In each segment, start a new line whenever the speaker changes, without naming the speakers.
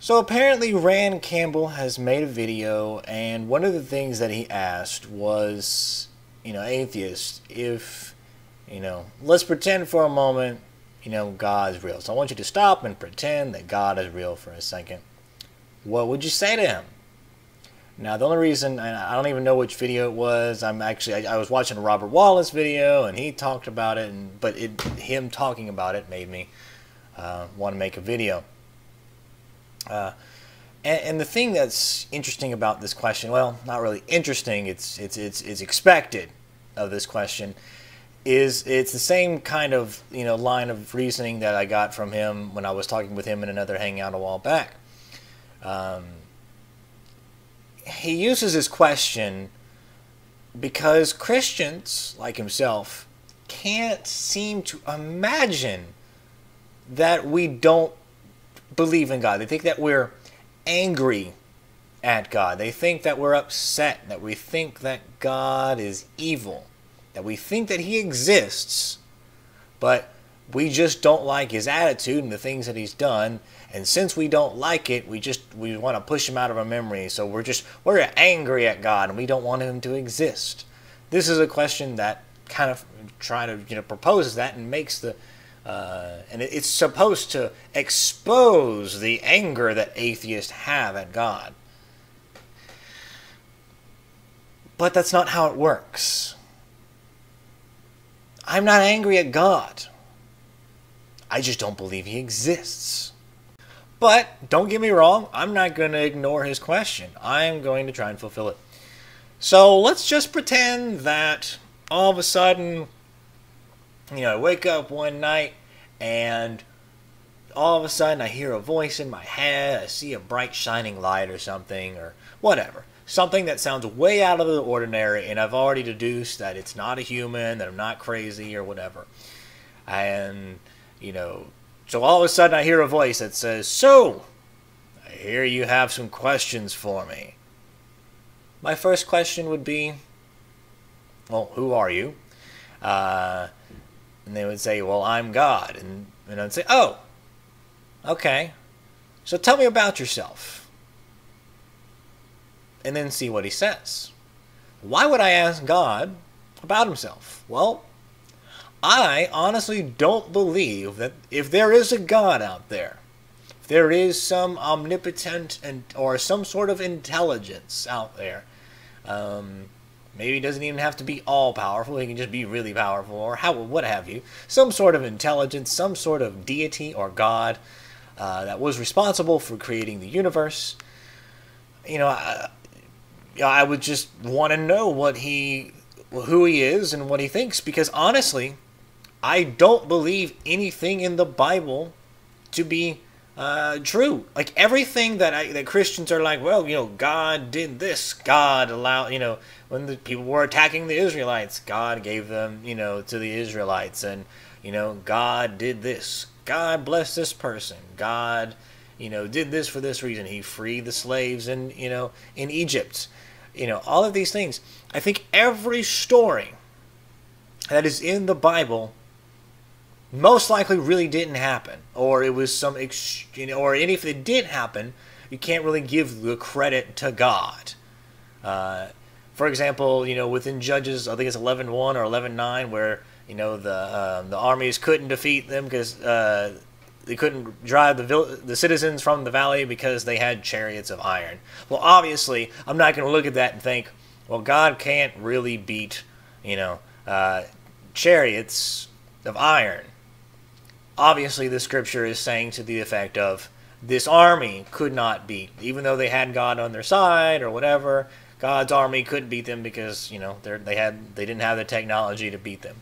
So apparently Rand Campbell has made a video, and one of the things that he asked was, atheists, if, let's pretend for a moment, God is real. So I want you to stop and pretend that God is real for a second. What would you say to him? Now, the only reason, and I don't even know which video it was, I was watching a Robert Wallace video, and he talked about it, but him talking about it made me want to make a video. And the thing that's interesting about this question, well, not really interesting, it's expected of this question, is it's the same kind of line of reasoning that I got from him when I was talking with him in another hangout a while back. He uses this question because Christians like himself can't seem to imagine that we don't believe in God. They think that we're angry at God. They think that we're upset, that we think that God is evil, that we think that he exists, but we just don't like his attitude and the things that he's done, and since we don't like it, we want to push him out of our memory, so we're angry at God and we don't want him to exist. This is a question that kind of proposes that and makes the and it's supposed to expose the anger that atheists have at God. But that's not how it works. I'm not angry at God. I just don't believe he exists. But don't get me wrong, I'm not going to ignore his question. I'm going to try and fulfill it. So let's just pretend that all of a sudden, I wake up one night and all of a sudden I hear a voice in my head. I see a bright shining light or something or whatever. Something that sounds way out of the ordinary, and I've already deduced that it's not a human, that I'm not crazy or whatever. And, so all of a sudden I hear a voice that says, "So, I hear you have some questions for me." My first question would be, well, who are you? And they would say, "Well, I'm God." And I'd say, "Oh, okay. So tell me about yourself." And then see what he says. Why would I ask God about himself? Well, I honestly don't believe that if there is a God out there, if there is some omnipotent or some sort of intelligence out there, maybe he doesn't even have to be all powerful, he can just be really powerful, or what have you, some sort of intelligence, some sort of deity or God that was responsible for creating the universe. I would just want to know who he is and what he thinks, because honestly, I don't believe anything in the Bible to be true. Like everything that Christians are like, well, God did this, God allowed, when the people were attacking the Israelites, God gave them, to the Israelites, and God did this, God blessed this person, God, did this for this reason, he freed the slaves in Egypt. All of these things. I think every story that is in the Bible most likely really didn't happen, or it was some, or if it did happen, you can't really give the credit to God. For example, within Judges, I think it's 11:1 or 11:9, where the armies couldn't defeat them because they couldn't drive the citizens from the valley because they had chariots of iron. Well, obviously, I'm not going to look at that and think, well, God can't really beat, chariots of iron. Obviously, the scripture is saying to the effect of, this army could not beat, even though they had God on their side or whatever, God's army couldn't beat them because, they didn't have the technology to beat them.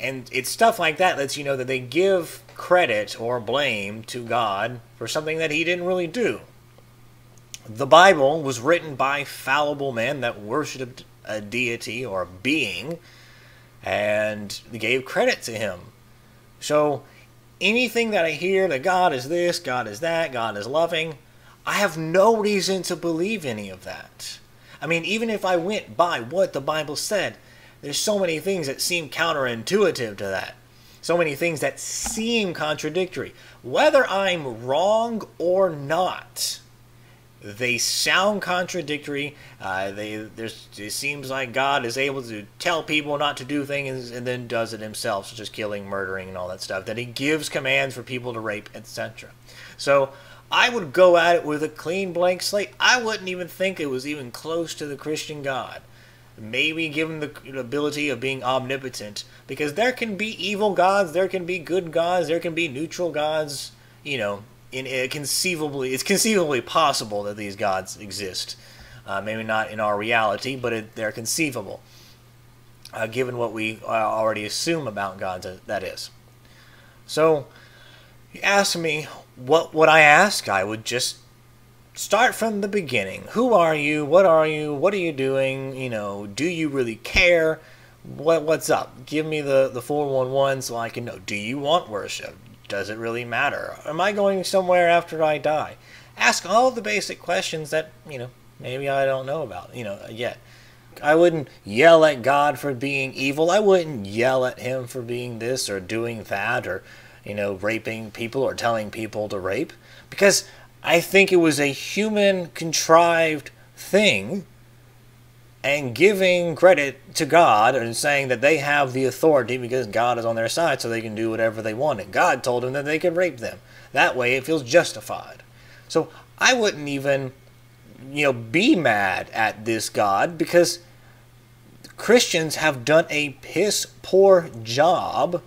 And it's stuff like that lets you know that they give credit or blame to God for something that he didn't really do. The Bible was written by fallible men that worshipped a deity or a being and gave credit to him. So anything that I hear that God is this, God is that, God is loving, I have no reason to believe any of that. I mean, even if I went by what the Bible said, there's so many things that seem counterintuitive to that. so many things that seem contradictory. Whether I'm wrong or not, they sound contradictory. It seems like God is able to tell people not to do things and then does it himself, such as killing, murdering, and all that stuff. That he gives commands for people to rape, etc. So I would go at it with a clean blank slate. I wouldn't even think it was even close to the Christian God. Maybe given the ability of being omnipotent, because there can be evil gods, there can be good gods, there can be neutral gods. You know, it's conceivably possible that these gods exist. Maybe not in our reality, but they're conceivable, given what we already assume about gods. That is. So, you ask me, what would I ask? I would just start from the beginning. Who are you? What are you? What are you doing? You know, do you really care? What's up? Give me the 411 so I can know. Do you want worship? Does it really matter? Am I going somewhere after I die? Ask all the basic questions that, you know, maybe I don't know about, you know, yet. I wouldn't yell at God for being evil. I wouldn't yell at him for being this or doing that or, you know, raping people or telling people to rape. Because I think it was a human contrived thing, and giving credit to God and saying that they have the authority because God is on their side so they can do whatever they want. And God told them that they could rape them. That way it feels justified. So I wouldn't even, you know, be mad at this God, because Christians have done a piss poor job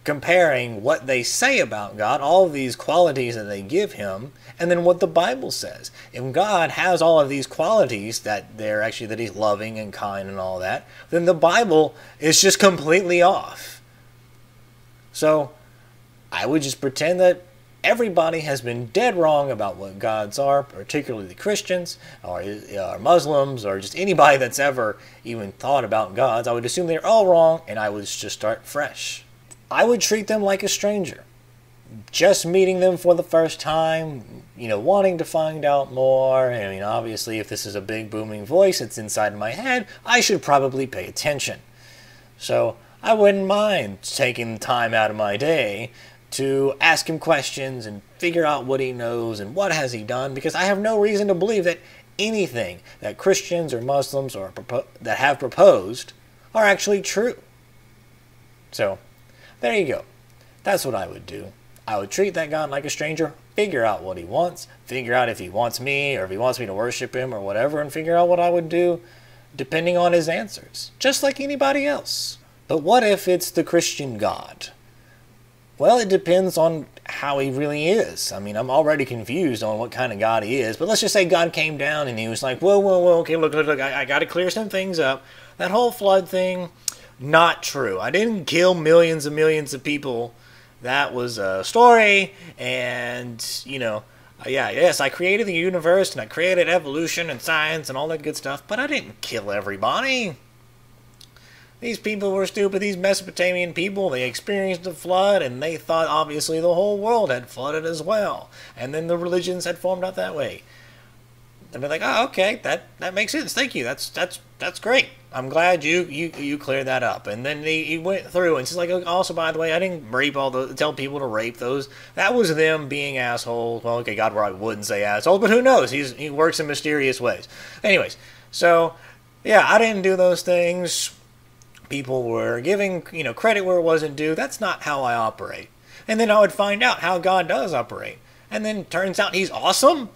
comparing what they say about God, all of these qualities that they give him, and then what the Bible says. If God has all of these qualities that he's loving and kind and all that, then the Bible is just completely off. So I would just pretend that everybody has been dead wrong about what gods are, particularly the Christians or Muslims or just anybody that's ever even thought about gods. I would assume they're all wrong, and I would just start fresh. I would treat them like a stranger. Just meeting them for the first time, you know, wanting to find out more. I mean, obviously, if this is a big booming voice that's inside my head, I should probably pay attention. So I wouldn't mind taking time out of my day to ask him questions and figure out what he knows and what has he done, because I have no reason to believe that anything that Christians or Muslims that have proposed are actually true. So there you go. That's what I would do. I would treat that God like a stranger, figure out what he wants, figure out if he wants me or if he wants me to worship him or whatever, and figure out what I would do depending on his answers, just like anybody else. But what if it's the Christian God? Well, it depends on how he really is. I mean, I'm already confused on what kind of God he is, but let's just say God came down and he was like, whoa, okay, look, I got to clear some things up. That whole flood thing, not true. I didn't kill millions and millions of people. That was a story, and, you know, yes, I created the universe, and I created evolution and science and all that good stuff, but I didn't kill everybody. These people were stupid. These Mesopotamian people, they experienced a flood, and they thought, obviously, the whole world had flooded as well. And then the religions had formed out that way. And they're like, oh, okay, that makes sense. Thank you. That's great. I'm glad you cleared that up. And then he went through and says, like, also, by the way, I didn't tell people to rape those. That was them being assholes. Well, okay, God probably wouldn't say assholes, but who knows? He works in mysterious ways. Anyways, so, yeah, I didn't do those things. People were giving, you know, credit where it wasn't due. That's not how I operate. And then I would find out how God does operate. And then turns out he's awesome.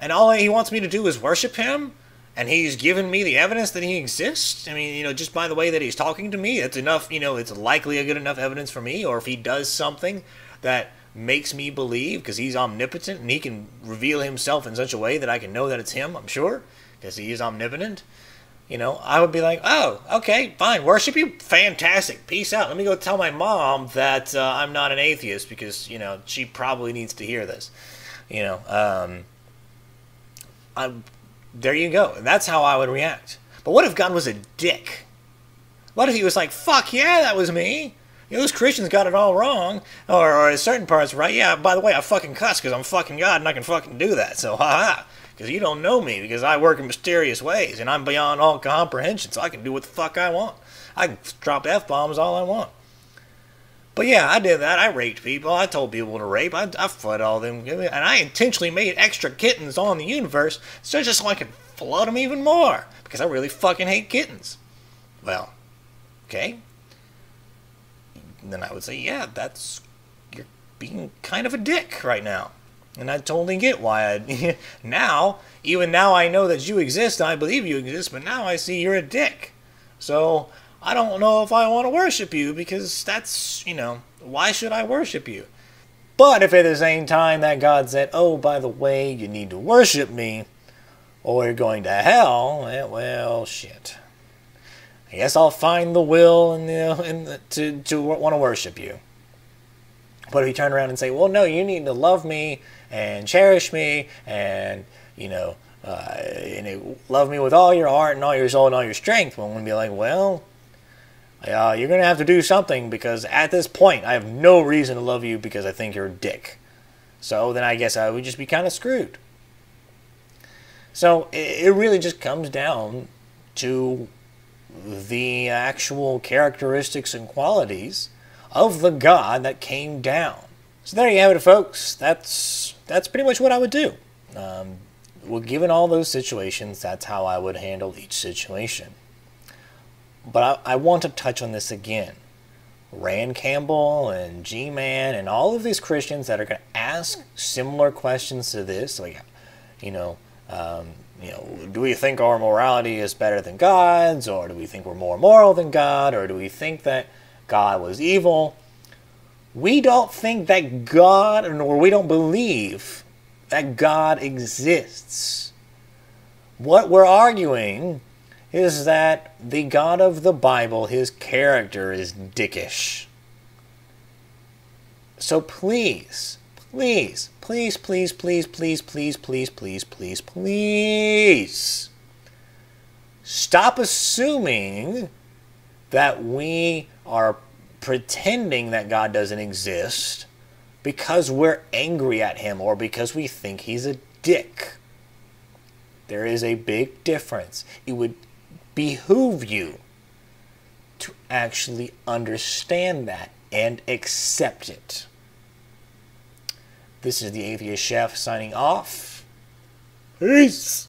And all he wants me to do is worship him. And he's given me the evidence that he exists. I mean, you know, just by the way that he's talking to me, it's enough, you know, it's likely a good enough evidence for me. Or if he does something that makes me believe, because he's omnipotent and he can reveal himself in such a way that I can know that it's him, I'm sure, because he is omnipotent. You know, I would be like, oh, okay, fine, worship you? Fantastic, peace out. Let me go tell my mom that I'm not an atheist, because, you know, she probably needs to hear this. You know, there you go. That's how I would react. But what if God was a dick? What if he was like, fuck yeah, that was me? You know, those Christians got it all wrong. Or certain parts right. Yeah, by the way, I fucking cuss because I'm fucking God and I can fucking do that. So, haha. Because you don't know me, because I work in mysterious ways, and I'm beyond all comprehension, so I can do what the fuck I want. I can drop F-bombs all I want. But yeah, I did that. I raped people. I told people to rape. I fed all them. And I intentionally made extra kittens on the universe just so I could flood them even more. Because I really fucking hate kittens. Well, okay. Then I would say, yeah, you're being kind of a dick right now. And I totally get why even now I know that you exist and I believe you exist, but now I see you're a dick. So I don't know if I want to worship you because that's, why should I worship you? But if at the same time that God said, oh, by the way, you need to worship me or you're going to hell, well, shit. I guess I'll find the will to want to worship you. But if you turn around and say, well, no, you need to love me and cherish me and, love me with all your heart and all your soul and all your strength, well, I'm going to be like, well, you're going to have to do something because at this point I have no reason to love you because I think you're a dick. So then I guess I would just be kind of screwed. So it really just comes down to the actual characteristics and qualities of the God that came down. So there you have it, folks. That's pretty much what I would do. Well, given all those situations, that's how I would handle each situation. But I want to touch on this again. Rand Campbell and G-Man and all of these Christians that are going to ask similar questions to this, like, do we think our morality is better than God's, or do we think we're more moral than God, or do we think that God was evil? We don't think that God, or we don't believe that God exists. What we're arguing is that the God of the Bible, his character is dickish. So please, please, please, please, please, please, please, please, please, please, please, stop assuming that we are pretending that God doesn't exist because we're angry at him or because we think he's a dick. There is a big difference. It would behoove you to actually understand that and accept it. This is the Atheist Chef signing off. Peace.